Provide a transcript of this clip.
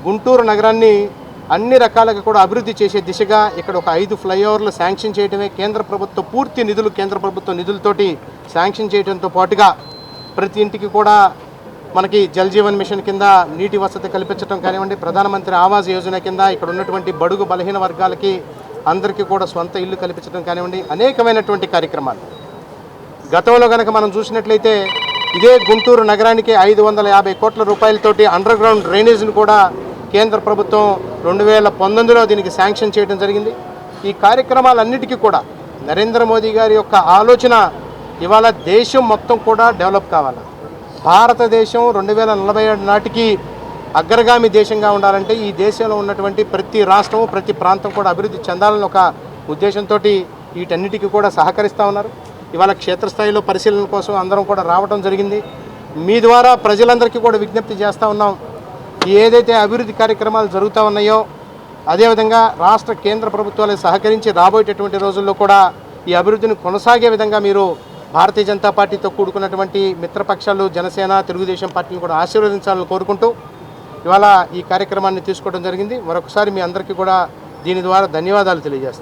గుంటూరు నగరాన్ని అన్ని రకాలుగా కూడా అభివృద్ధి చేసే దిశగా ఇక్కడ ఒక 5 ఫ్లైఓవర్లు శాంక్షన్ చేయడమే కేంద్ర ప్రభుత్వ పూర్తి నిధులు కేంద్ర ప్రభుత్వ నిధులతోటి శాంక్షన్ చేయడంతో పాటుగా ప్రతి ఇంటికి కూడా మనకి జల్ జీవన్ మిషన్ కింద నీటి వసతి కల్పించడం కానివ్వండి, ప్రధానమంత్రి ఆవాస్ యోజన కింద ఇక్కడ ఉన్నటువంటి బడుగు బలహీన వర్గాలకి అందరికీ కూడా సొంత ఇల్లు కల్పించడం కానివ్వండి, అనేకమైనటువంటి కార్యక్రమాలు. గతంలో కనుక మనం చూసినట్లయితే ఇదే గుంటూరు నగరానికి 550 కోట్ల రూపాయలతోటి అండర్ గ్రౌండ్ డ్రైనేజ్ను కూడా కేంద్ర ప్రభుత్వం 2019లో దీనికి శాంక్షన్ చేయడం జరిగింది. ఈ కార్యక్రమాలన్నిటికీ కూడా నరేంద్ర మోదీ గారి యొక్క ఆలోచన ఇవాళ దేశం మొత్తం కూడా డెవలప్ కావాలి. భారతదేశం 2047 నాటికి అగ్రగామి దేశంగా ఉండాలంటే ఈ దేశంలో ఉన్నటువంటి ప్రతి రాష్ట్రం ప్రతి ప్రాంతం కూడా అభివృద్ధి చెందాలని ఒక ఉద్దేశంతో వీటన్నిటికీ కూడా సహకరిస్తూ ఉన్నారు. ఇవాళ క్షేత్రస్థాయిలో పరిశీలన కోసం అందరం కూడా రావడం జరిగింది. మీ ద్వారా ప్రజలందరికీ కూడా విజ్ఞప్తి చేస్తూ ఉన్నాం. ఏదైతే అభివృద్ధి కార్యక్రమాలు జరుగుతూ ఉన్నాయో అదేవిధంగా రాష్ట్ర కేంద్ర ప్రభుత్వాలకు సహకరించి రాబోయేటటువంటి రోజుల్లో కూడా ఈ అభివృద్ధిని కొనసాగే విధంగా మీరు భారతీయ జనతా పార్టీతో కూడుకున్నటువంటి మిత్రపక్షాలు జనసేన తెలుగుదేశం పార్టీని కూడా ఆశీర్వదించాలని కోరుకుంటూ ఇవాళ ఈ కార్యక్రమాన్ని తీసుకోవడం జరిగింది. మరొకసారి మీ అందరికీ కూడా దీని ద్వారా ధన్యవాదాలు తెలియజేస్తాం.